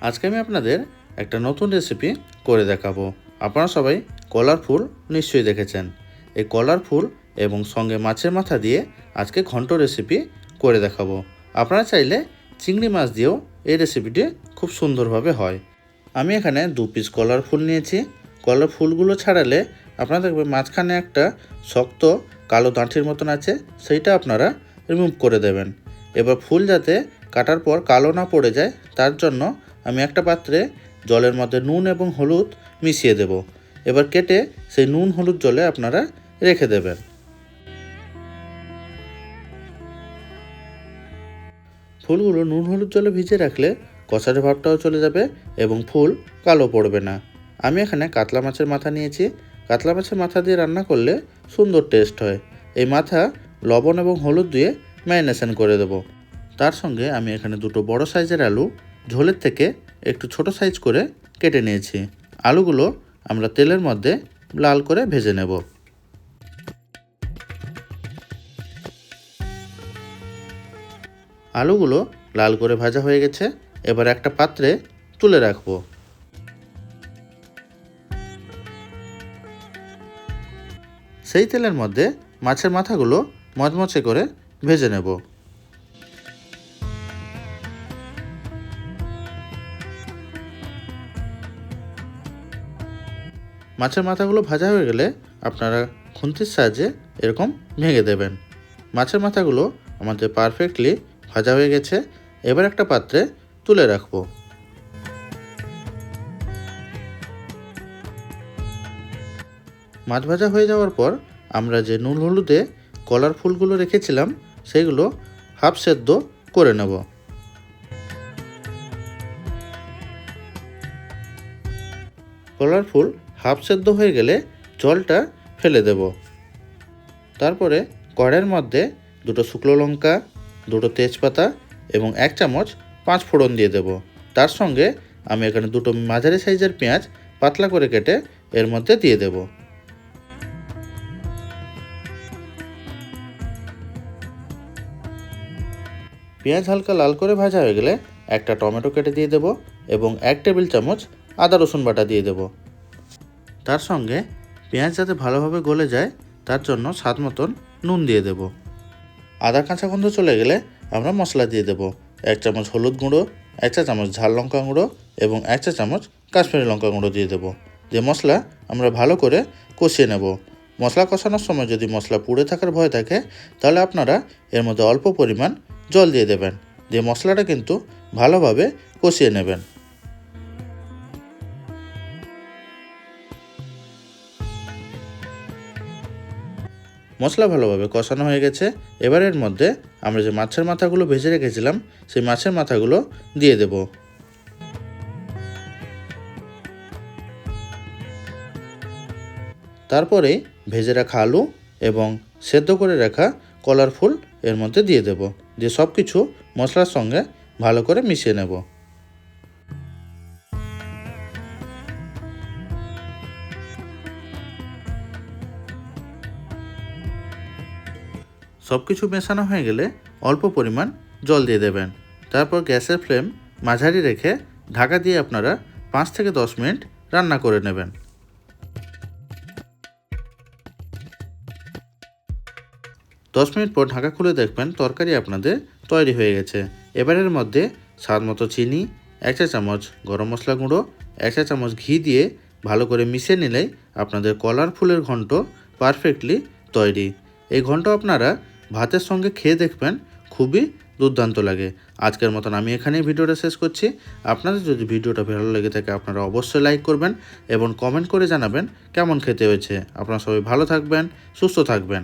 আজকে আমি আপনাদের একটা নতুন রেসিপি করে দেখাবো। আপনারা সবাই কলার ফুল নিশ্চয়ই দেখেছেন। এই কলার ফুল এবং সঙ্গে মাছের মাথা দিয়ে আজকে ঘন্ট রেসিপি করে দেখাবো। আপনারা চাইলে চিংড়ি মাছ দিয়েও এই রেসিপিটি খুব সুন্দরভাবে হয়। আমি এখানে 2 পিস কলার ফুল নিয়েছি। কলার ফুলগুলো ছাড়ালে আপনারা দেখবেন মাঝখানে একটা শক্ত কালো দাঁঠির মতন আছে, সেইটা আপনারা রিমুভ করে দেবেন। এবার ফুল যাতে কাটার পর কালো না পড়ে যায় তার জন্য আমি একটা পাত্রে জলের মধ্যে নুন এবং হলুদ মিশিয়ে দেব। এবার কেটে সেই নুন হলুদ জলে আপনারা রেখে দেবেন। ফুলগুলো নুন হলুদ জলে ভিজিয়ে রাখলে কষার ভাবটাও চলে যাবে এবং ফুল কালো পড়বে না। আমি এখানে কাতলা মাছের মাথা নিয়েছি। কাতলা মাছের মাথা দিয়ে রান্না করলে সুন্দর টেস্ট হয়। এই মাথা লবণ এবং হলুদ দিয়ে ম্যারিনেশন করে দেব। তার সঙ্গে আমি এখানে 2টো বড় সাইজের আলু ঝোলের থেকে একটু ছোট সাইজ করে কেটে নিয়েছি। আলুগুলো আমরা তেলের মধ্যে লাল করে ভেজে নেব। আলুগুলো লাল করে ভাজা হয়ে গেছে। এবার একটা পাত্রে তুলে রাখবো। সেই তেলের মধ্যে মাছের মাথাগুলো মচমচে করে ভেজে নেব। মাছের মাথাগুলো ভাজা হয়ে গেলে আপনারা খুন্তির সাহায্যে এরকম ভেঙে দেবেন। মাছের মাথাগুলো আমাদের পারফেক্টলি ভাজা হয়ে গেছে। এবার একটা পাত্রে তুলে রাখবো। মাছ ভাজা হয়ে যাওয়ার পর আমরা যে নুন হলুদে কলার ফুলগুলো রেখেছিলাম সেগুলো হাফ সেদ্ধ করে নেব। কলার ফুল হাফ সেদ্ধ হয়ে গেলে জলটা ফেলে দেব। তারপরে কড়াইয়ের মধ্যে 2টো শুকনো লঙ্কা, 2টো তেজপাতা এবং 1 চামচ 5 ফোড়ন দিয়ে দেব। তার সঙ্গে আমি এখানে 2টো মাঝারি সাইজের পেঁয়াজ পাতলা করে কেটে এর মধ্যে দিয়ে দেব। পেঁয়াজ হালকা লাল করে ভাজা হয়ে গেলে একটা টমেটো কেটে দিয়ে দেব এবং 1 টেবিল চামচ আদা রসুন বাটা দিয়ে দেব। তার সঙ্গে পেঁয়াজ যাতে ভালোভাবে গলে যায় তার জন্য স্বাদ মতন নুন দিয়ে দেব। আদা কাঁচা গন্ধ চলে গেলে আমরা মশলা দিয়ে দেব। 1 চামচ হলুদ গুঁড়ো, 1 চা চামচ ঝাল লঙ্কা গুঁড়ো এবং 1 চা চামচ কাশ্মীরি লঙ্কা গুঁড়ো দিয়ে দেব। যে মশলা আমরা ভালো করে কষিয়ে নেব। মশলা কষানোর সময় যদি মশলা পুড়ে থাকার ভয় থাকে তাহলে আপনারা এর মধ্যে অল্প পরিমাণ জল দিয়ে দেবেন। দিয়ে মশলাটা কিন্তু ভালোভাবে কষিয়ে নেবেন। মশলা ভালোভাবে কষানো হয়ে গেছে। এবার এর মধ্যে আমরা যে মাছের মাথাগুলো ভেজে রেখেছিলাম সেই মাছের মাথাগুলো দিয়ে দেব। তারপরে ভেজে রাখা আলু এবং সেদ্ধ করে রাখা কলার ফুল এর মধ্যে দিয়ে দেব। দিয়ে সব কিছু মশলার সঙ্গে ভালো করে মিশিয়ে নেব। সব কিছু মেশানো হয়ে গেলে অল্প পরিমাণ জল দিয়ে দেবেন। তারপর গ্যাসের ফ্লেম মাঝারি রেখে ঢাকা দিয়ে আপনারা 5 থেকে 10 মিনিট রান্না করে নেবেন। 10 মিনিট পর ঢাকা খুলে দেখবেন তরকারি আপনাদের তৈরি হয়ে গেছে। এবারের মধ্যে স্বাদ মতো চিনি, 1 চা চামচ গরম মশলা গুঁড়ো, 1 চা চামচ ঘি দিয়ে ভালো করে মিশিয়ে নিলেই আপনাদের কলার ফুলের ঘন্ট পারফেক্টলি তৈরি। এই ঘন্ট আপনারা ভাতের সঙ্গে খেয়ে দেখবেন, খুবই দুর্দান্ত লাগে। আজকের মতন আমি এখানেই ভিডিওটা শেষ করছি। আপনাদের যদি ভিডিওটা ভালো লেগে থাকে আপনারা অবশ্যই লাইক করবেন এবং কমেন্ট করে জানাবেন কেমন খেতে হয়েছে। আপনারা সবাই ভালো থাকবেন, সুস্থ থাকবেন।